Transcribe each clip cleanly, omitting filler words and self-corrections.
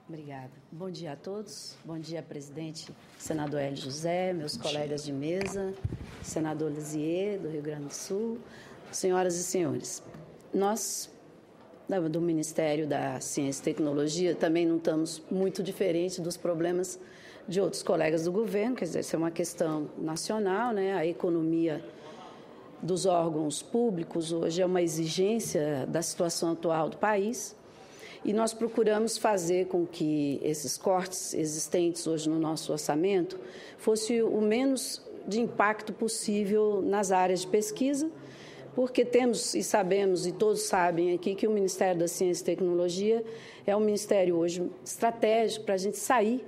Obrigada. Bom dia a todos. Bom dia, presidente, senador Hélio José, meus colegas de mesa, senador Lisier, do Rio Grande do Sul, senhoras e senhores. Nós, do Ministério da Ciência e Tecnologia, também não estamos muito diferentes dos problemas de outros colegas do governo, quer dizer, isso é uma questão nacional, né? A economia dos órgãos públicos hoje é uma exigência da situação atual do país. E nós procuramos fazer com que esses cortes existentes hoje no nosso orçamento fosse o menos de impacto possível nas áreas de pesquisa, porque temos e sabemos, e todos sabem aqui, que o Ministério da Ciência e Tecnologia é um ministério hoje estratégico para a gente sair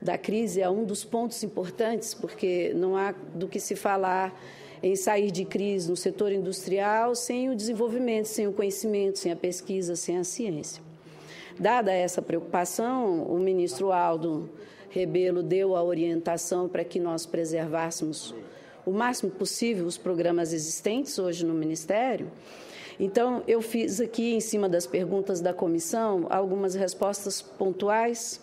da crise, é um dos pontos importantes, porque não há do que se falar em sair de crise no setor industrial sem o desenvolvimento, sem o conhecimento, sem a pesquisa, sem a ciência. Dada essa preocupação, o ministro Aldo Rebelo deu a orientação para que nós preservássemos o máximo possível os programas existentes hoje no Ministério. Então, eu fiz aqui, em cima das perguntas da comissão, algumas respostas pontuais.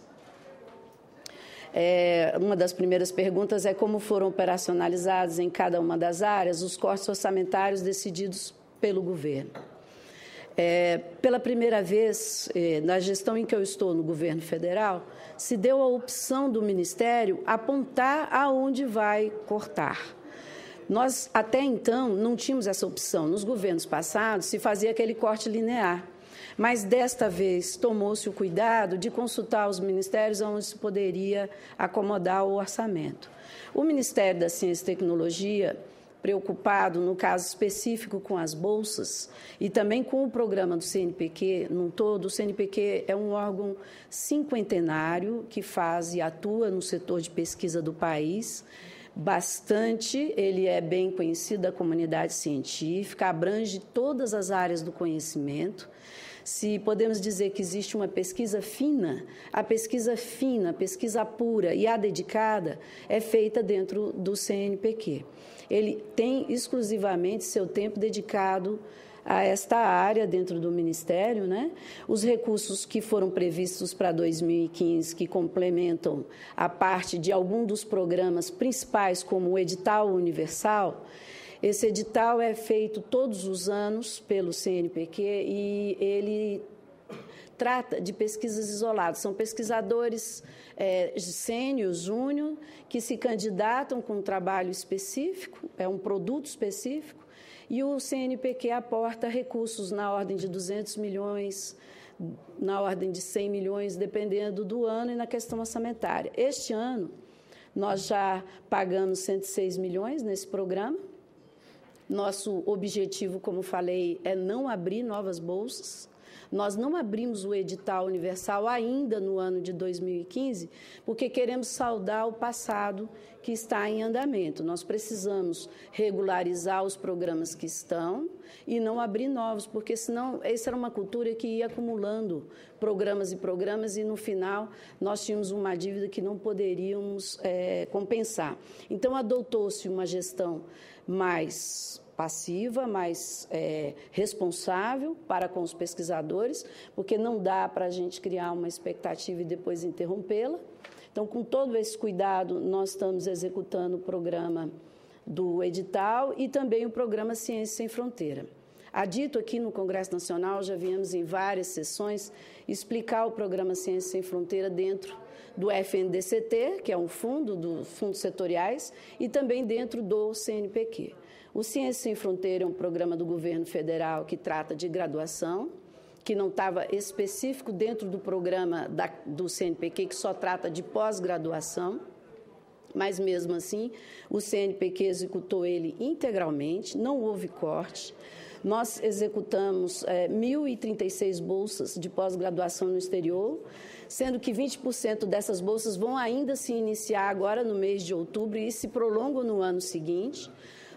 Uma das primeiras perguntas é como foram operacionalizados em cada uma das áreas os cortes orçamentários decididos pelo governo. Pela primeira vez, na gestão em que eu estou no governo federal, se deu a opção do Ministério apontar aonde vai cortar. Nós, até então, não tínhamos essa opção. Nos governos passados, se fazia aquele corte linear. Mas, desta vez, tomou-se o cuidado de consultar os ministérios onde se poderia acomodar o orçamento. O Ministério da Ciência e Tecnologia, preocupado, no caso específico, com as bolsas e também com o programa do CNPq, num todo, o CNPq é um órgão cinquentenário que faz e atua no setor de pesquisa do país bastante, ele é bem conhecido da comunidade científica, abrange todas as áreas do conhecimento. Se podemos dizer que existe uma pesquisa fina, a pesquisa pura e a dedicada é feita dentro do CNPq. Ele tem exclusivamente seu tempo dedicado a esta área dentro do Ministério, né? Os recursos que foram previstos para 2015, que complementam a parte de algum dos programas principais, como o edital universal. Esse edital é feito todos os anos pelo CNPq e ele trata de pesquisas isoladas. São pesquisadores sênior, júnior, que se candidatam com um trabalho específico, é um produto específico, e o CNPq aporta recursos na ordem de 200 milhões, na ordem de 100 milhões, dependendo do ano e na questão orçamentária. Este ano, nós já pagamos 106 milhões nesse programa. Nosso objetivo, como falei, é não abrir novas bolsas. Nós não abrimos o edital universal ainda no ano de 2015, porque queremos saldar o passado que está em andamento. Nós precisamos regularizar os programas que estão e não abrir novos, porque senão essa era uma cultura que ia acumulando programas e no final nós tínhamos uma dívida que não poderíamos compensar. Então adotou-se uma gestão mais passiva, mais responsável para com os pesquisadores, porque não dá para a gente criar uma expectativa e depois interrompê-la. Então, com todo esse cuidado, nós estamos executando o programa do edital e também o programa Ciência Sem Fronteira. Há dito aqui no Congresso Nacional, já viemos em várias sessões explicar o programa Ciência Sem Fronteira dentro do FNDCT, que é um fundo dos fundos setoriais, e também dentro do CNPq. O Ciência Sem Fronteira é um programa do governo federal que trata de graduação, que não estava específico dentro do programa do CNPq, que só trata de pós-graduação, mas, mesmo assim, o CNPq executou ele integralmente, não houve corte. Nós executamos 1.036 bolsas de pós-graduação no exterior, sendo que 20% dessas bolsas vão ainda se iniciar agora no mês de outubro e se prolongam no ano seguinte.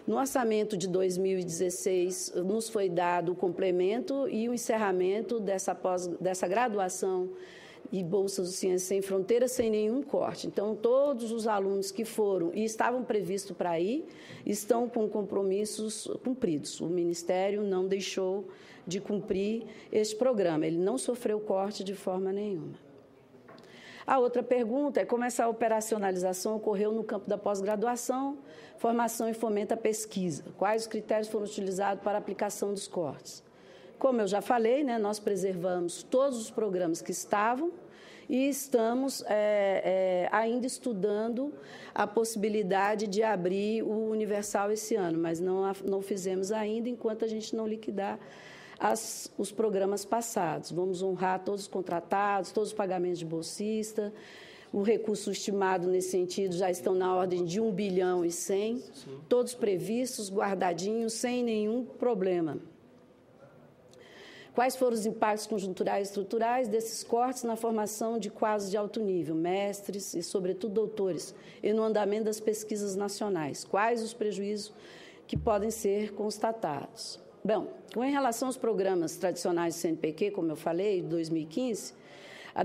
No orçamento de 2016, nos foi dado o complemento e o encerramento dessa graduação e bolsas do Ciência Sem Fronteiras sem nenhum corte. Então, todos os alunos que foram e estavam previstos para ir estão com compromissos cumpridos. O Ministério não deixou de cumprir este programa. Ele não sofreu corte de forma nenhuma. A outra pergunta é como essa operacionalização ocorreu no campo da pós-graduação, formação e fomento à pesquisa. Quais os critérios foram utilizados para a aplicação dos cortes? Como eu já falei, né, nós preservamos todos os programas que estavam e estamos ainda estudando a possibilidade de abrir o Universal esse ano, mas não fizemos ainda enquanto a gente não liquidar os programas passados. Vamos honrar todos os contratados, todos os pagamentos de bolsista. O recurso estimado nesse sentido já estão na ordem de 1 bilhão e 100, todos previstos, guardadinhos, sem nenhum problema. Quais foram os impactos conjunturais e estruturais desses cortes na formação de quadros de alto nível, mestres e, sobretudo, doutores, e no andamento das pesquisas nacionais? Quais os prejuízos que podem ser constatados? Bom, em relação aos programas tradicionais do CNPq, como eu falei, de 2015,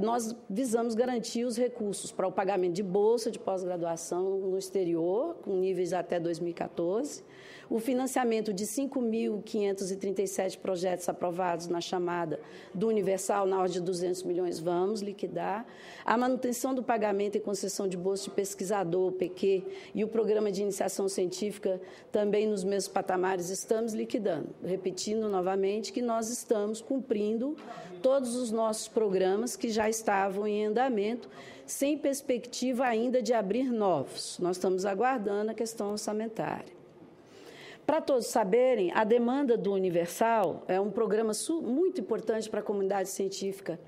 nós visamos garantir os recursos para o pagamento de bolsa de pós-graduação no exterior, com níveis até 2014, o financiamento de 5.537 projetos aprovados na chamada do Universal, na ordem de 200 milhões, vamos liquidar, a manutenção do pagamento e concessão de bolsa de pesquisador, o PQ, e o programa de iniciação científica também nos mesmos patamares, estamos liquidando. Repetindo novamente que nós estamos cumprindo todos os nossos programas que já estavam em andamento, sem perspectiva ainda de abrir novos. Nós estamos aguardando a questão orçamentária. Para todos saberem, a demanda do Universal é um programa muito importante para a comunidade científica.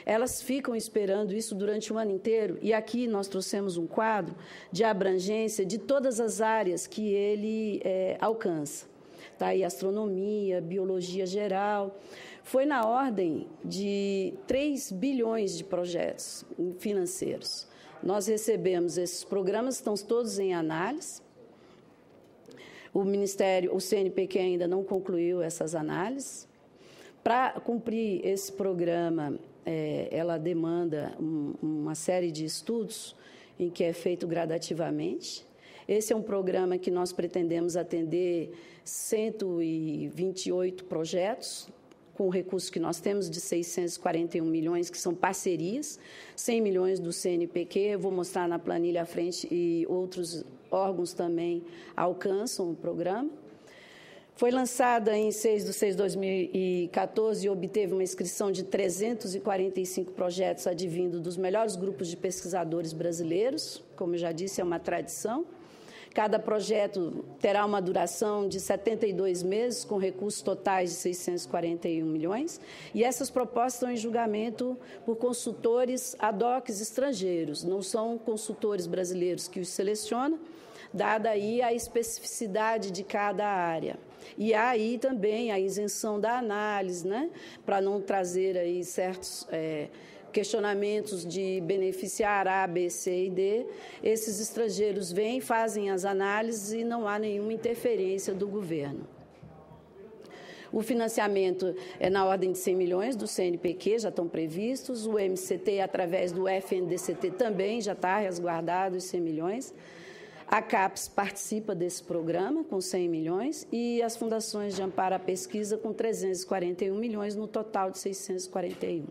Elas ficam esperando isso durante o ano inteiro e aqui nós trouxemos um quadro de abrangência de todas as áreas que ele alcança. Está aí astronomia, biologia geral. Foi na ordem de 3 bilhões de projetos financeiros. Nós recebemos esses programas, estão todos em análise. O CNPq ainda não concluiu essas análises. Para cumprir esse programa, ela demanda uma série de estudos em que é feito gradativamente. Esse é um programa que nós pretendemos atender 128 projetos, com o recurso que nós temos de 641 milhões, que são parcerias, 100 milhões do CNPq, eu vou mostrar na planilha à frente, e outros órgãos também alcançam o programa. Foi lançada em 6/6/2014 e obteve uma inscrição de 345 projetos advindo dos melhores grupos de pesquisadores brasileiros, como eu já disse, é uma tradição. Cada projeto terá uma duração de 72 meses, com recursos totais de 641 milhões, e essas propostas estão em julgamento por consultores ad hoc estrangeiros, não são consultores brasileiros que os selecionam, dada aí a especificidade de cada área. E há aí também a isenção da análise, né, para não trazer aí certos questionamentos de beneficiar A, B, C e D. Esses estrangeiros vêm, fazem as análises e não há nenhuma interferência do governo. O financiamento é na ordem de 100 milhões do CNPq, já estão previstos. O MCT, através do FNDCT, também já está resguardado os 100 milhões. A CAPES participa desse programa com 100 milhões e as fundações de amparo à pesquisa com 341 milhões no total de 641.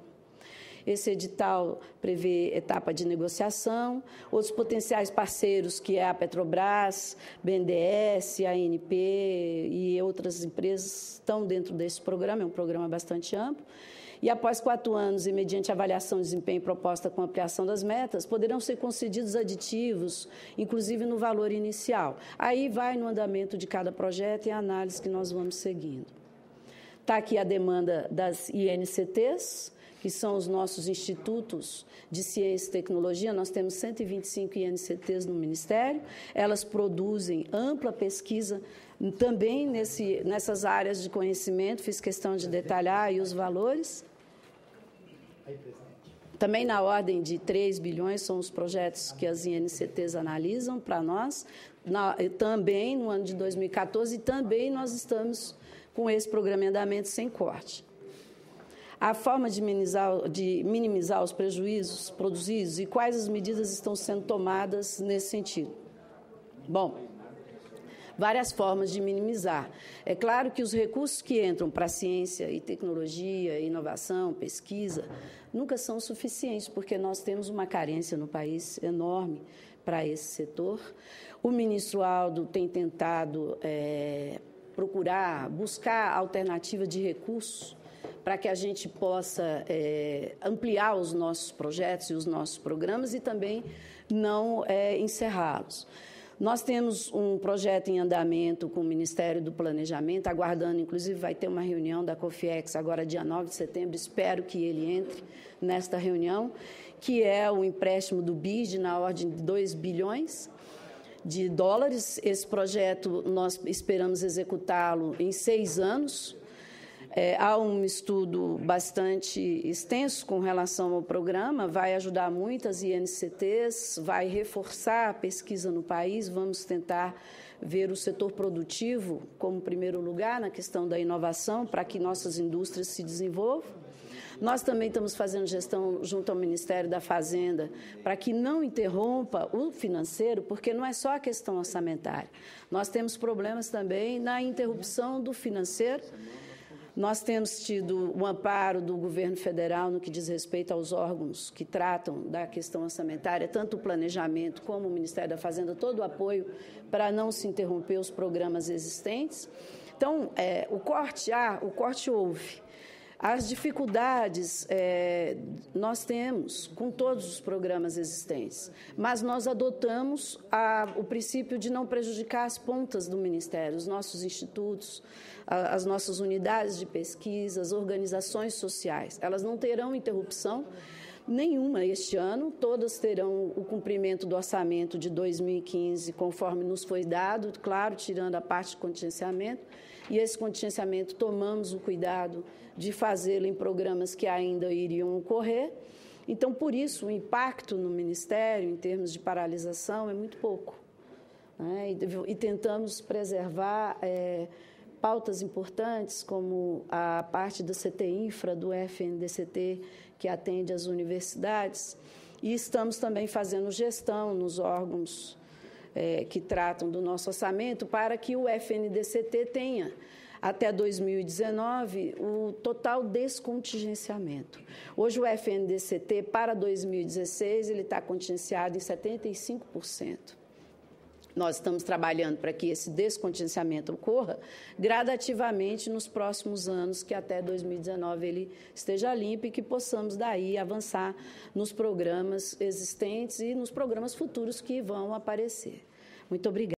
Esse edital prevê etapa de negociação. Outros potenciais parceiros, que é a Petrobras, BNDES, a ANP e outras empresas, estão dentro desse programa, é um programa bastante amplo. E após 4 anos, e mediante avaliação de desempenho proposta com ampliação das metas, poderão ser concedidos aditivos, inclusive no valor inicial. Aí vai no andamento de cada projeto e a análise que nós vamos seguindo. Está aqui a demanda das INCTs, que são os nossos institutos de ciência e tecnologia. Nós temos 125 INCTs no Ministério. Elas produzem ampla pesquisa também nessas áreas de conhecimento. Fiz questão de detalhar aí os valores. Também na ordem de 3 bilhões são os projetos que as INCTs analisam para nós. Também no ano de 2014, e também nós estamos com esse programa em andamento sem corte. A forma de minimizar os prejuízos produzidos e quais as medidas estão sendo tomadas nesse sentido. Bom, várias formas de minimizar. É claro que os recursos que entram para a ciência e tecnologia, inovação, pesquisa, nunca são suficientes, porque nós temos uma carência no país enorme para esse setor. O ministro Aldo tem tentado buscar alternativa de recursos para que a gente possa ampliar os nossos projetos e os nossos programas e também não encerrá-los. Nós temos um projeto em andamento com o Ministério do Planejamento, aguardando, inclusive vai ter uma reunião da COFIEX agora dia 9 de setembro, espero que ele entre nesta reunião, que é o empréstimo do BID na ordem de 2 bilhões de dólares. Esse projeto nós esperamos executá-lo em 6 anos. Há um estudo bastante extenso com relação ao programa, vai ajudar muitas INCTs, vai reforçar a pesquisa no país, vamos tentar ver o setor produtivo como primeiro lugar na questão da inovação para que nossas indústrias se desenvolvam. Nós também estamos fazendo gestão junto ao Ministério da Fazenda para que não interrompa o financeiro, porque não é só a questão orçamentária. Nós temos problemas também na interrupção do financeiro. Nós temos tido um amparo do governo federal no que diz respeito aos órgãos que tratam da questão orçamentária, tanto o planejamento como o Ministério da Fazenda, todo o apoio para não se interromper os programas existentes. Então, o corte houve. As dificuldades nós temos com todos os programas existentes, mas nós adotamos o princípio de não prejudicar as pontas do Ministério, os nossos institutos, as nossas unidades de pesquisa, as organizações sociais. Elas não terão interrupção nenhuma este ano, todas terão o cumprimento do orçamento de 2015, conforme nos foi dado, claro, tirando a parte de contingenciamento, e esse contingenciamento tomamos o cuidado de fazê-lo em programas que ainda iriam ocorrer. Então, por isso, o impacto no Ministério, em termos de paralisação, é muito pouco, né? E tentamos preservar pautas importantes, como a parte da CT Infra, do FNDCT, que atende às universidades, e estamos também fazendo gestão nos órgãos que tratam do nosso orçamento, para que o FNDCT tenha, até 2019, o total descontingenciamento. Hoje, o FNDCT, para 2016, ele está contingenciado em 75%. Nós estamos trabalhando para que esse descontingenciamento ocorra gradativamente nos próximos anos, que até 2019 ele esteja limpo e que possamos daí avançar nos programas existentes e nos programas futuros que vão aparecer. Muito obrigada.